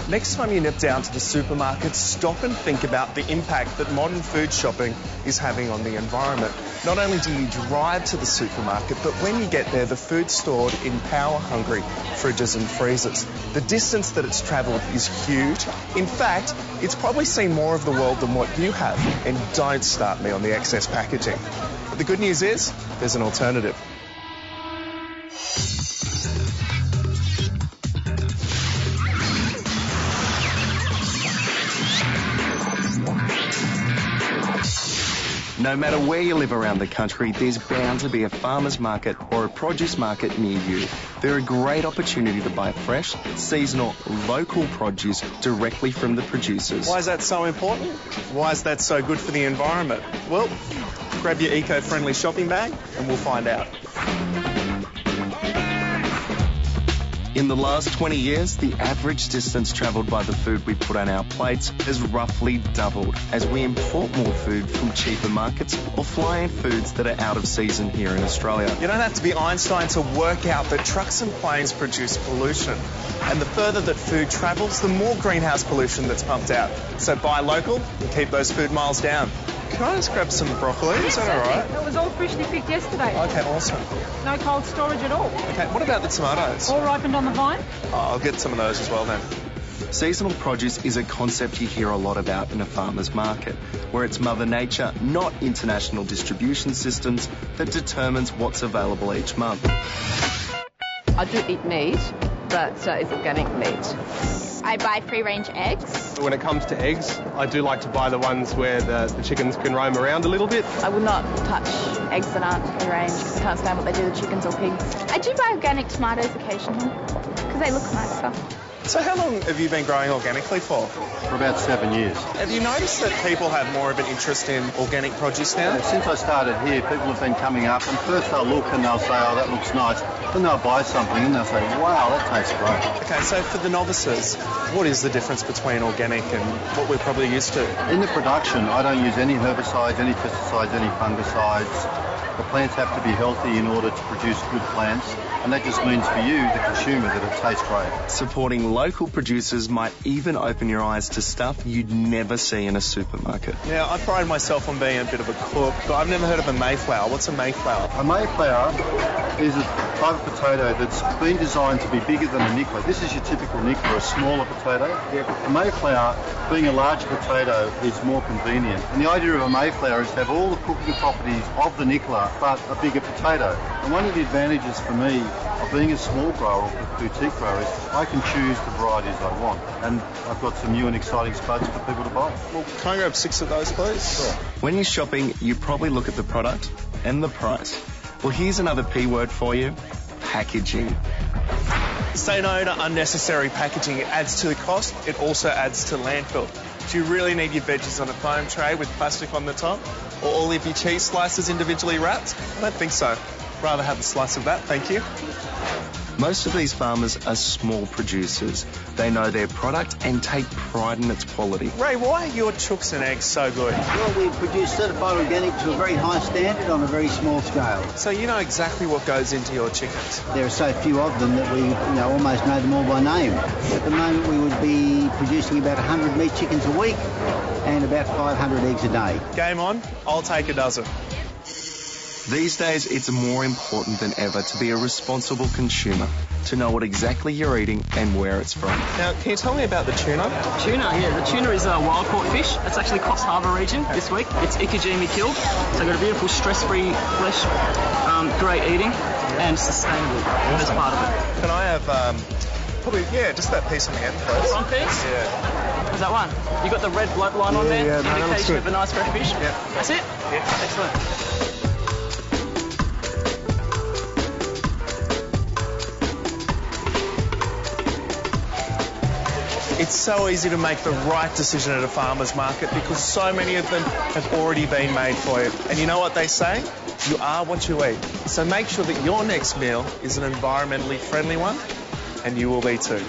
Next time you nip down to the supermarket, stop and think about the impact that modern food shopping is having on the environment. Not only do you drive to the supermarket, but when you get there, the food's stored in power-hungry fridges and freezers. The distance that it's travelled is huge. In fact, it's probably seen more of the world than what you have. And don't start me on the excess packaging. But the good news is, there's an alternative. No matter where you live around the country, there's bound to be a farmer's market or a produce market near you. They're a great opportunity to buy fresh, seasonal, local produce directly from the producers. Why is that so important? Why is that so good for the environment? Well, grab your eco-friendly shopping bag and we'll find out. In the last 20 years, the average distance travelled by the food we put on our plates has roughly doubled as we import more food from cheaper markets or fly in foods that are out of season here in Australia. You don't have to be Einstein to work out that trucks and planes produce pollution. And the further that food travels, the more greenhouse pollution that's pumped out. So buy local and keep those food miles down. Can I just grab some broccoli? Is that all right? It was all freshly picked yesterday. Okay, awesome. No cold storage at all. Okay, what about the tomatoes? All ripened on the vine. Oh, I'll get some of those as well then. Seasonal produce is a concept you hear a lot about in a farmer's market, where it's Mother Nature, not international distribution systems, that determines what's available each month. I do eat meat, but it's organic meat. I buy free-range eggs. When it comes to eggs, I do like to buy the ones where the chickens can roam around a little bit. I would not touch eggs that aren't free-range because I can't stand what they do to chickens or pigs. I do buy organic tomatoes occasionally because they look nicer. So how long have you been growing organically for? For about 7 years. Have you noticed that people have more of an interest in organic produce now? Since I started here, people have been coming up and first they'll look and they'll say, oh, that looks nice. Then they'll buy something and they'll say, wow, that tastes great. Okay, so for the novices, what is the difference between organic and what we're probably used to? In the production, I don't use any herbicides, any pesticides, any fungicides. The plants have to be healthy in order to produce good plants, and that just means for you, the consumer, that it tastes great. Supporting local producers might even open your eyes to stuff you'd never see in a supermarket. Now, I pride myself on being a bit of a cook, but I've never heard of a Mayflower. What's a Mayflower? A Mayflower is a type of potato that's been designed to be bigger than a nickler. This is your typical nickler, a smaller potato. A Mayflower, being a larger potato, is more convenient. And the idea of a Mayflower is to have all the cooking properties of the nickler, but a bigger potato. And one of the advantages for me of being a small grower or boutique grower is I can choose the varieties I want. And I've got some new and exciting spuds for people to buy. Well, can I grab 6 of those, please? Sure. When you're shopping, you probably look at the product and the price. Well, here's another P word for you: packaging. Say no to unnecessary packaging. It adds to the cost. It also adds to landfill. Do you really need your veggies on a foam tray with plastic on the top? Or all of your cheese slices individually wrapped? I don't think so. Rather have a slice of that, thank you. Most of these farmers are small producers. They know their product and take pride in its quality. Ray, why are your chooks and eggs so good? Well, we produce certified organic to a very high standard on a very small scale. So you know exactly what goes into your chickens? There are so few of them that we almost know them all by name. At the moment, we would be producing about 100 meat chickens a week and about 500 eggs a day. Game on, I'll take a dozen. These days, it's more important than ever to be a responsible consumer, to know what exactly you're eating and where it's from. Now, can you tell me about the tuna? The tuna is a wild caught fish. It's actually Coffs Harbour region this week. It's ikejime killed, so got a beautiful stress-free flesh, great eating, and sustainable as part of it. Can I have, just that piece on the end, please? Front piece? Yeah. Is that one? You got the red bloodline on there? Yeah, no, indication of a nice fresh fish? Yeah. That's it? Yeah. Excellent. It's so easy to make the right decision at a farmer's market because so many of them have already been made for you. And you know what they say? You are what you eat. So make sure that your next meal is an environmentally friendly one, and you will be too.